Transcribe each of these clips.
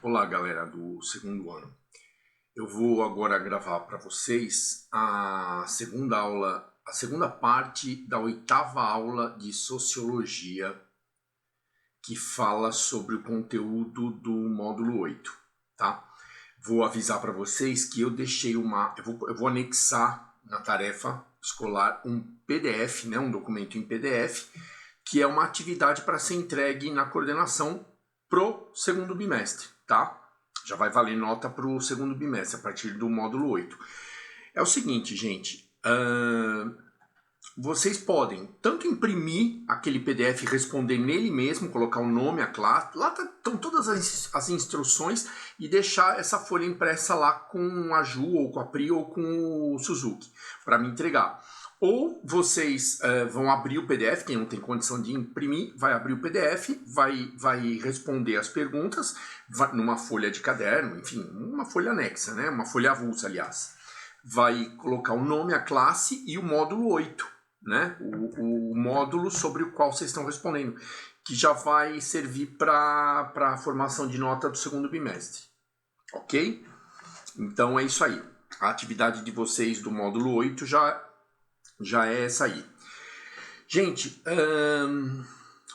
Olá, galera do segundo ano. Eu vou agora gravar para vocês a segunda parte da 8ª aula de Sociologia, que fala sobre o conteúdo do módulo 8, tá? Vou avisar para vocês que eu deixei eu vou anexar na tarefa escolar um PDF, né, um documento em PDF, que é uma atividade para ser entregue na coordenação pro segundo bimestre, tá? Já vai valer nota pro segundo bimestre, a partir do módulo 8. É o seguinte, gente, vocês podem tanto imprimir aquele PDF e responder nele mesmo, colocar o nome, a classe, lá estão todas as instruções, e deixar essa folha impressa lá com a Ju, ou com a Pri, ou com o Suzuki, para me entregar. Ou vocês vão abrir o PDF, quem não tem condição de imprimir, vai abrir o PDF, vai responder as perguntas numa folha de caderno, enfim, uma folha anexa, né? Uma folha avulsa, aliás. Vai colocar o nome, a classe e o módulo 8, né? O módulo sobre o qual vocês estão respondendo, que já vai servir para a formação de nota do segundo bimestre, ok? Então é isso aí. A atividade de vocês do módulo 8 já é essa aí. Gente,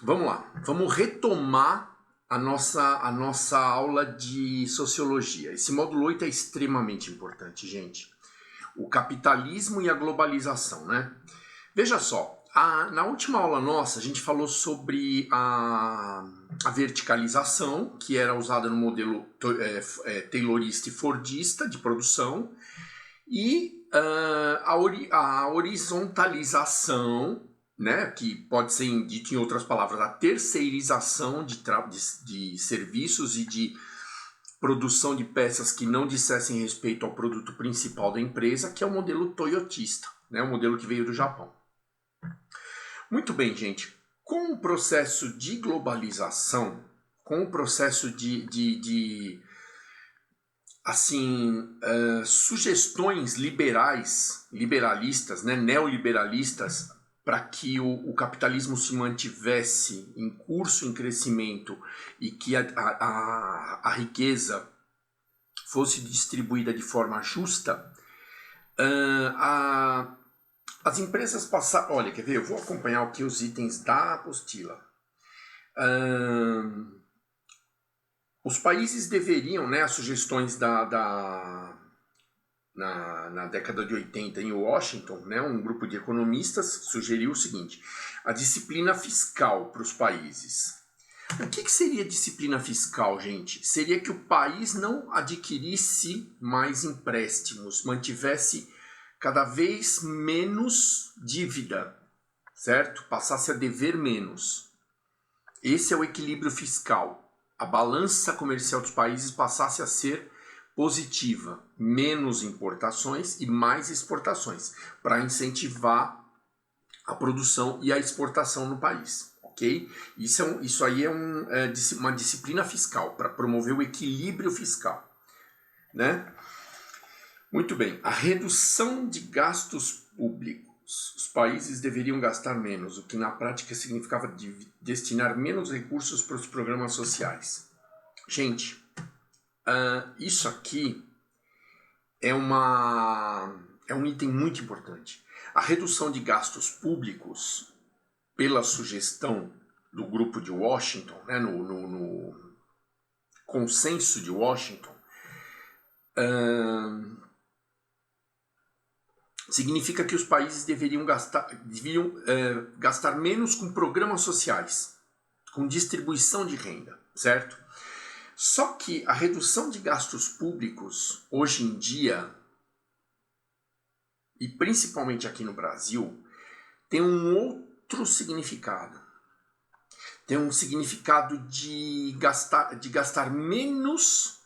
vamos lá. Vamos retomar a nossa aula de Sociologia. Esse módulo 8 é extremamente importante, gente. O capitalismo e a globalização, né? Veja só, na última aula nossa, a gente falou sobre a verticalização, que era usada no modelo taylorista e fordista de produção, e a horizontalização, né, que pode ser dito em outras palavras, a terceirização de serviços e de produção de peças que não dissessem respeito ao produto principal da empresa, que é o modelo toyotista, né, o modelo que veio do Japão. Muito bem, gente. Com o processo de globalização, com o processo sugestões liberalistas, né, neoliberalistas, para que o capitalismo se mantivesse em curso, em crescimento, e que a riqueza fosse distribuída de forma justa, as empresas passaram... Olha, quer ver? Eu vou acompanhar aqui os itens da apostila. Os países deveriam, né, as sugestões na década de 80 em Washington, né, um grupo de economistas sugeriu o seguinte: a disciplina fiscal para os países. O que seria disciplina fiscal, gente? Seria que o país não adquirisse mais empréstimos, mantivesse cada vez menos dívida, certo? Passasse a dever menos. Esse é o equilíbrio fiscal. A balança comercial dos países passasse a ser positiva, menos importações e mais exportações, para incentivar a produção e a exportação no país, ok? Isso aí é uma disciplina fiscal, para promover o equilíbrio fiscal, né? Muito bem, a redução de gastos públicos. Os países deveriam gastar menos, o que na prática significava destinar menos recursos para os programas sociais. Gente, isso aqui é um item muito importante. A redução de gastos públicos, pela sugestão do grupo de Washington, né, no consenso de Washington, significa que os países deveriam gastar menos com programas sociais, com distribuição de renda, certo? Só que a redução de gastos públicos, hoje em dia, e principalmente aqui no Brasil, tem um outro significado. Tem um significado de gastar menos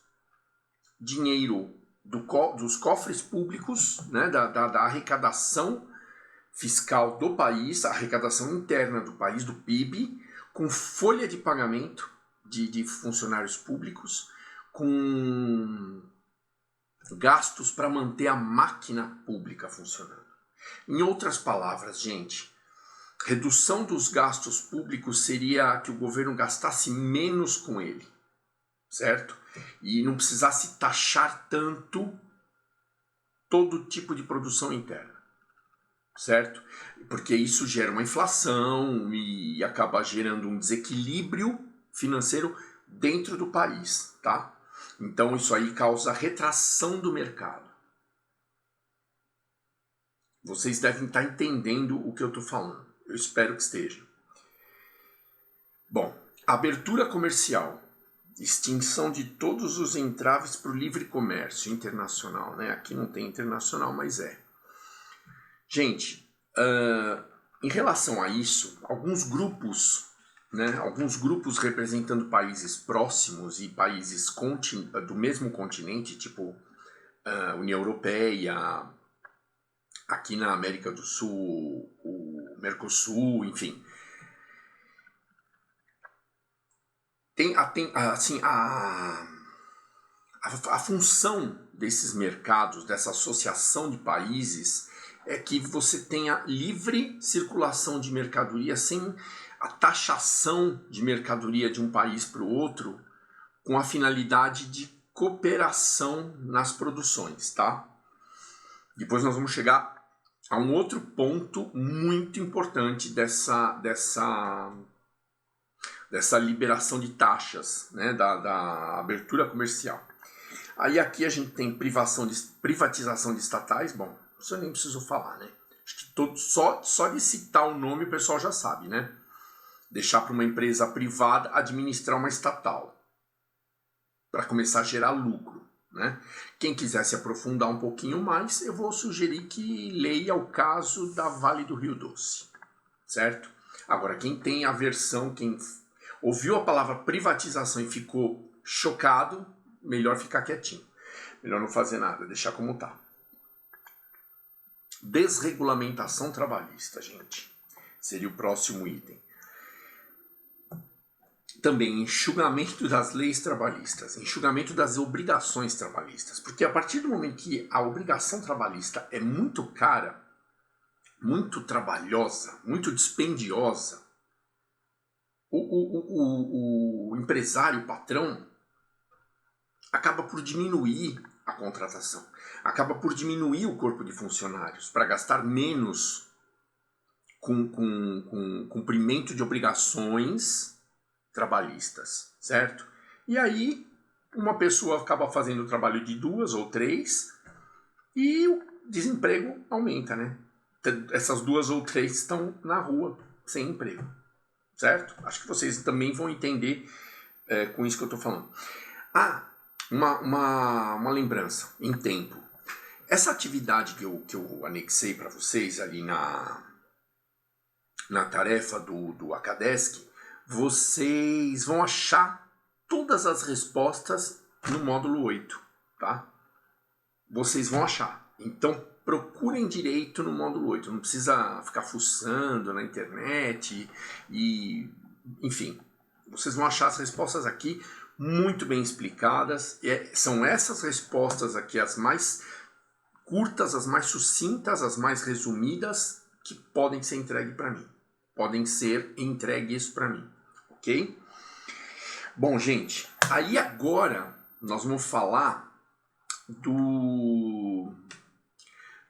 dinheiro dos cofres públicos, né, da arrecadação fiscal do país, a arrecadação interna do país, do PIB, com folha de pagamento de funcionários públicos, com gastos para manter a máquina pública funcionando. Em outras palavras, gente, redução dos gastos públicos seria que o governo gastasse menos com ele, certo? E não precisasse taxar tanto todo tipo de produção interna, certo? Porque isso gera uma inflação e acaba gerando um desequilíbrio financeiro dentro do país, tá? Então isso aí causa retração do mercado. Vocês devem estar entendendo o que eu estou falando. Eu espero que esteja. Bom, abertura comercial. Extinção de todos os entraves para o livre comércio internacional, né? Aqui não tem internacional, mas é. Gente, em relação a isso, alguns grupos representando países próximos e países do mesmo continente, tipo União Europeia, aqui na América do Sul, o Mercosul, enfim. A função desses mercados, dessa associação de países, é que você tenha livre circulação de mercadoria sem a taxação de mercadoria de um país para o outro, com a finalidade de cooperação nas produções, tá? Depois nós vamos chegar a um outro ponto muito importante dessa liberação de taxas, né, da abertura comercial. Aí aqui a gente tem privatização de estatais, bom, isso eu nem preciso falar, né? Acho que só de citar o nome o pessoal já sabe, né? Deixar para uma empresa privada administrar uma estatal, para começar a gerar lucro, né? Quem quiser se aprofundar um pouquinho mais, eu vou sugerir que leia o caso da Vale do Rio Doce, certo? Agora, quem tem aversão, quem ouviu a palavra privatização e ficou chocado, melhor ficar quietinho. Melhor não fazer nada, deixar como tá. Desregulamentação trabalhista, gente. Seria o próximo item. Também enxugamento das leis trabalhistas, enxugamento das obrigações trabalhistas. Porque a partir do momento que a obrigação trabalhista é muito cara, muito trabalhosa, muito dispendiosa, o empresário, o patrão, acaba por diminuir a contratação, acaba por diminuir o corpo de funcionários para gastar menos com cumprimento de obrigações trabalhistas, certo? E aí uma pessoa acaba fazendo o trabalho de 2 ou 3 e o desemprego aumenta, né? Essas 2 ou 3 estão na rua sem emprego, certo? Acho que vocês também vão entender com isso que eu estou falando. Uma lembrança em tempo. Essa atividade que eu anexei para vocês ali na tarefa do Akadesc, vocês vão achar todas as respostas no módulo 8, tá? Vocês vão achar. Então, procurem direito no módulo 8. Não precisa ficar fuçando na internet e enfim. Vocês vão achar as respostas aqui muito bem explicadas. São essas respostas aqui as mais curtas, as mais sucintas, as mais resumidas que podem ser entregues para mim. Podem ser entregues para mim, ok? Bom, gente, aí agora nós vamos falar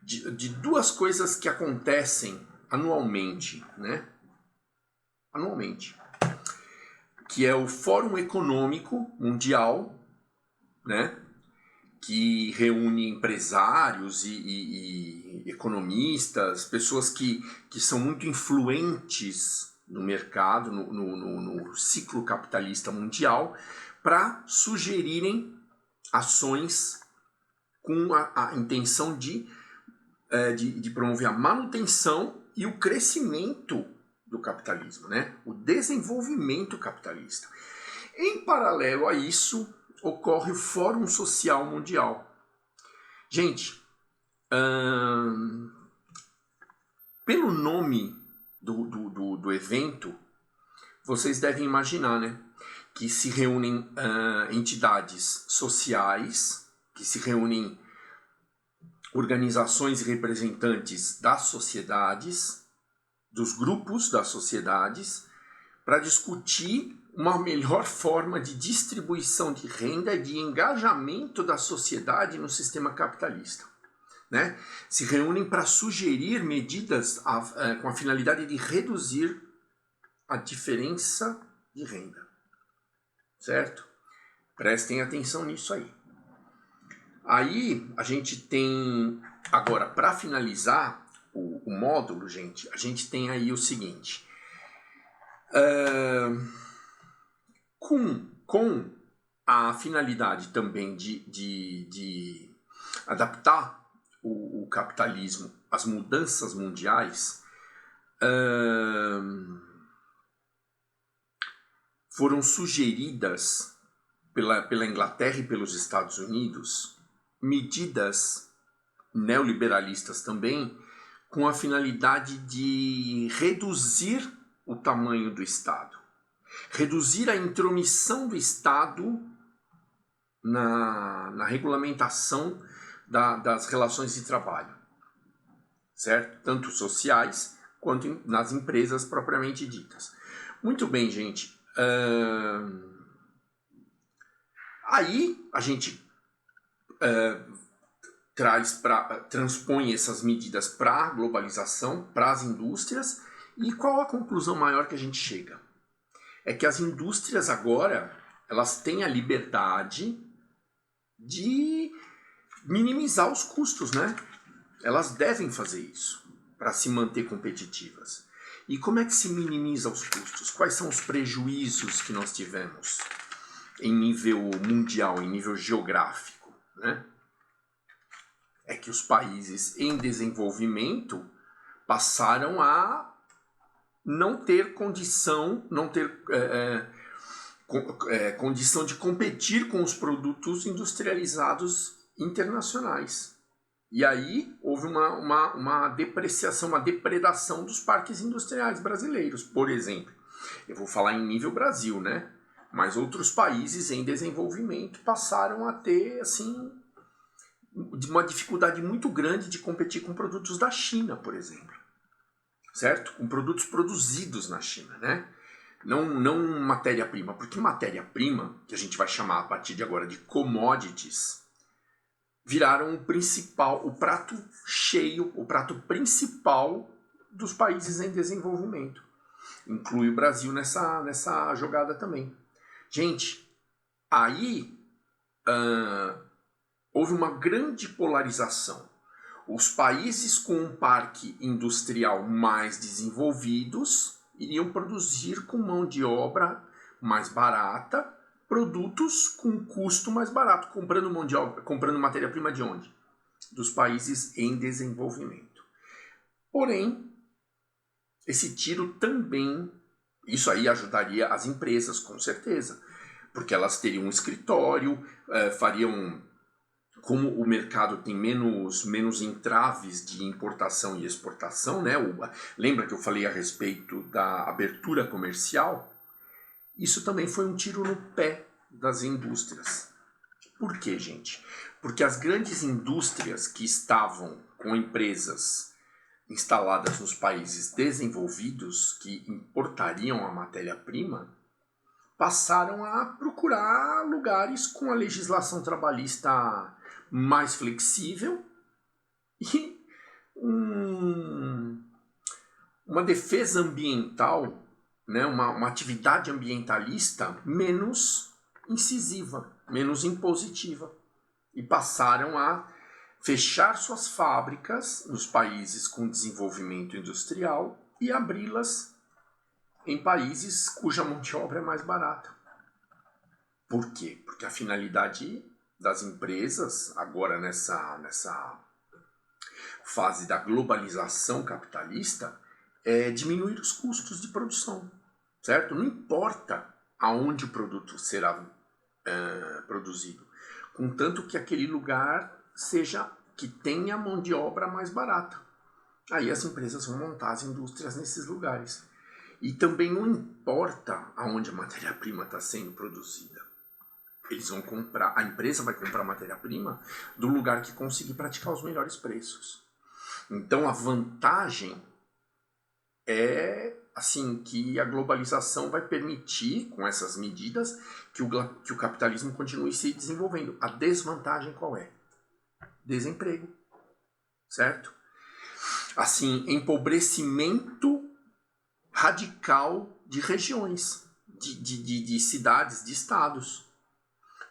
de 2 coisas que acontecem anualmente, né? Anualmente. Que é o Fórum Econômico Mundial, né? Que reúne empresários e economistas, pessoas que são muito influentes no mercado, no ciclo capitalista mundial, para sugerirem ações com a intenção de promover a manutenção e o crescimento do capitalismo, né? O desenvolvimento capitalista. Em paralelo a isso, ocorre o Fórum Social Mundial. Gente, pelo nome do evento, vocês devem imaginar, né? Que se reúnem entidades sociais, que se reúnem organizações e representantes das sociedades, dos grupos das sociedades, para discutir uma melhor forma de distribuição de renda e de engajamento da sociedade no sistema capitalista. Né? Se reúnem para sugerir medidas com a finalidade de reduzir a diferença de renda. Certo? Prestem atenção nisso aí. Aí a gente tem, agora para finalizar o módulo, gente, a gente tem aí o seguinte. Com a finalidade também de adaptar o capitalismo às mudanças mundiais, foram sugeridas pela Inglaterra e pelos Estados Unidos medidas neoliberalistas também, com a finalidade de reduzir o tamanho do Estado, reduzir a intromissão do Estado na regulamentação das relações de trabalho, certo? Tanto sociais quanto nas empresas propriamente ditas. Muito bem, gente. Aí a gente transpõe essas medidas para a globalização, para as indústrias, e qual a conclusão maior que a gente chega? É que as indústrias agora, elas têm a liberdade de minimizar os custos, né? Elas devem fazer isso para se manter competitivas. E como é que se minimiza os custos? Quais são os prejuízos que nós tivemos em nível mundial, em nível geográfico, né? É que os países em desenvolvimento passaram a não ter condição, condição de competir com os produtos industrializados internacionais. E aí houve uma depreciação, uma depredação dos parques industriais brasileiros, por exemplo. Eu vou falar em nível Brasil, né? Mas outros países em desenvolvimento passaram a ter, assim, uma dificuldade muito grande de competir com produtos da China, por exemplo. Certo? Com produtos produzidos na China, né? Não matéria-prima, porque matéria-prima, que a gente vai chamar a partir de agora de commodities, viraram o prato cheio, o prato principal dos países em desenvolvimento. Inclui o Brasil nessa jogada também. Gente, aí houve uma grande polarização. Os países com um parque industrial mais desenvolvidos iriam produzir com mão de obra mais barata produtos com custo mais barato, comprando matéria-prima de onde? Dos países em desenvolvimento. Porém, esse tiro também, isso aí ajudaria as empresas, com certeza, porque elas teriam um escritório, fariam, como o mercado tem menos entraves de importação e exportação, né? Lembra que eu falei a respeito da abertura comercial? Isso também foi um tiro no pé das indústrias. Por quê, gente? Porque as grandes indústrias que estavam com empresas instaladas nos países desenvolvidos, que importariam a matéria-prima, passaram a procurar lugares com a legislação trabalhista mais flexível e uma defesa ambiental, né, uma atividade ambientalista menos incisiva, menos impositiva. E passaram a fechar suas fábricas nos países com desenvolvimento industrial e abri-las em países cuja mão de obra é mais barata. Por quê? Porque a finalidade das empresas, agora nessa fase da globalização capitalista, é diminuir os custos de produção, certo? Não importa aonde o produto será produzido, contanto que aquele lugar que tenha mão de obra mais barata. Aí as empresas vão montar as indústrias nesses lugares. E também não importa aonde a matéria-prima está sendo produzida. Eles vão comprar, a empresa vai comprar matéria-prima do lugar que conseguir praticar os melhores preços. Então a vantagem é assim, que a globalização vai permitir, com essas medidas, que o capitalismo continue se desenvolvendo. A desvantagem qual é? Desemprego, certo? Assim, empobrecimento radical de regiões, de cidades, de estados.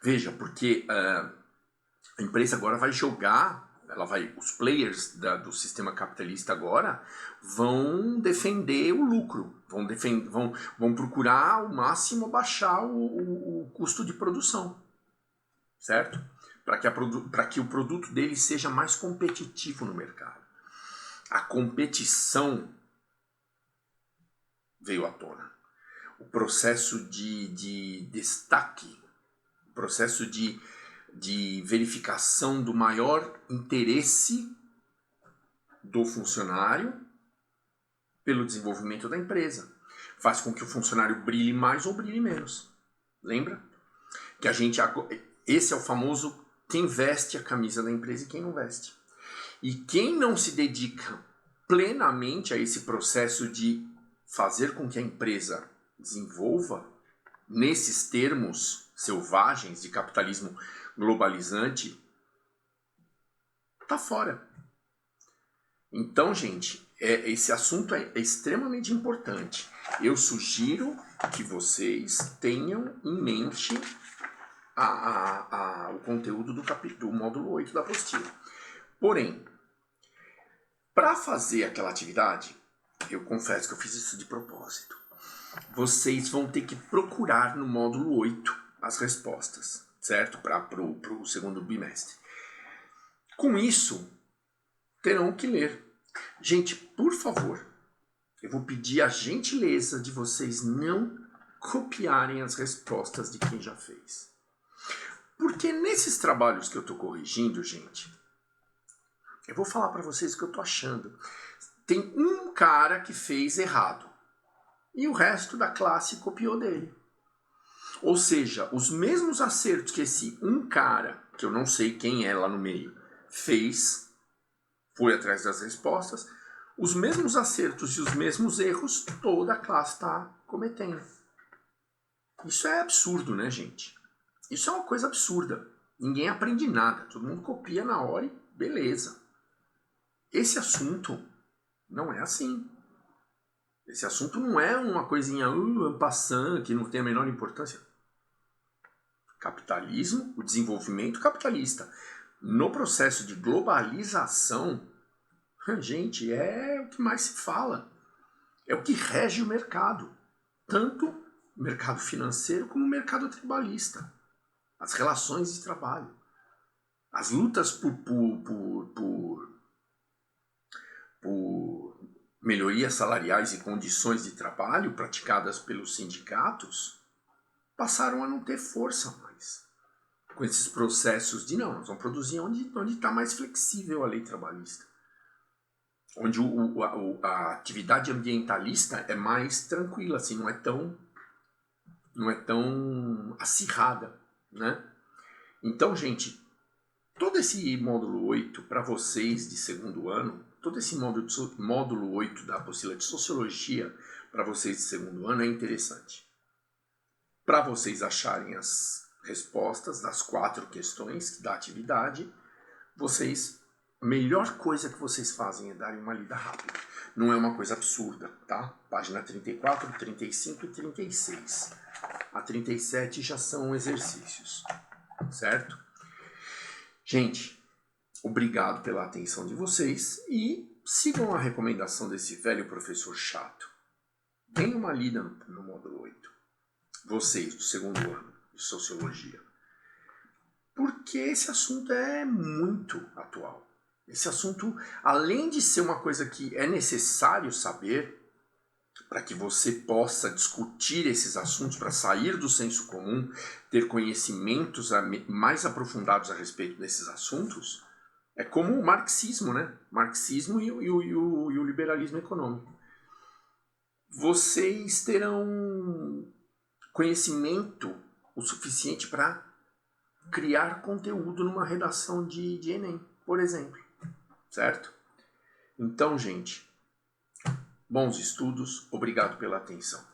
Veja, porque a empresa agora vai jogar, os players do sistema capitalista agora vão defender o lucro, vão procurar ao máximo baixar o custo de produção, certo? Para que o produto dele seja mais competitivo no mercado. A competição veio à tona. O processo de destaque, o processo de verificação do maior interesse do funcionário pelo desenvolvimento da empresa. Faz com que o funcionário brilhe mais ou brilhe menos. Lembra? Que esse é o famoso quem veste a camisa da empresa e quem não veste. E quem não se dedica plenamente a esse processo de fazer com que a empresa desenvolva nesses termos selvagens de capitalismo globalizante, tá fora. Então, gente, esse assunto é extremamente importante. Eu sugiro que vocês tenham em mente o conteúdo do módulo 8 da apostila. Porém, para fazer aquela atividade, eu confesso que eu fiz isso de propósito. Vocês vão ter que procurar no módulo 8 as respostas, certo? Para o segundo bimestre. Com isso, terão que ler. Gente, por favor, eu vou pedir a gentileza de vocês não copiarem as respostas de quem já fez. Porque nesses trabalhos que eu estou corrigindo, gente, eu vou falar para vocês o que eu estou achando. Tem um cara que fez errado e o resto da classe copiou dele. Ou seja, os mesmos acertos que esse um cara, que eu não sei quem é lá no meio, fez, foi atrás das respostas, os mesmos acertos e os mesmos erros toda a classe está cometendo. Isso é absurdo, né, gente? Isso é uma coisa absurda. Ninguém aprende nada, todo mundo copia na hora e beleza. Esse assunto não é assim. Esse assunto não é uma coisinha en passant, que não tem a menor importância. Capitalismo, o desenvolvimento capitalista, no processo de globalização, gente, é o que mais se fala. É o que rege o mercado. Tanto o mercado financeiro como o mercado trabalhista. As relações de trabalho. As lutas por melhorias salariais e condições de trabalho praticadas pelos sindicatos passaram a não ter força mais. Com esses processos de nós vamos produzir onde está mais flexível a lei trabalhista. Onde a atividade ambientalista é mais tranquila, assim, não é tão acirrada, né? Então, gente, todo esse módulo 8 para vocês de segundo ano, todo esse módulo 8 da apostila de Sociologia para vocês de segundo ano é interessante. Para vocês acharem as respostas das 4 questões da atividade, a melhor coisa que vocês fazem é darem uma lida rápida. Não é uma coisa absurda, tá? Página 34, 35 e 36. A 37 já são exercícios, certo? Gente, obrigado pela atenção de vocês e sigam a recomendação desse velho professor chato. Deem uma lida no módulo 8. Vocês, do segundo ano de Sociologia. Porque esse assunto é muito atual. Esse assunto, além de ser uma coisa que é necessário saber para que você possa discutir esses assuntos, para sair do senso comum, ter conhecimentos mais aprofundados a respeito desses assuntos, é como o marxismo, né? Marxismo e o liberalismo econômico. Vocês terão conhecimento o suficiente para criar conteúdo numa redação de Enem, por exemplo. Certo? Então, gente, Bons estudos, obrigado pela atenção.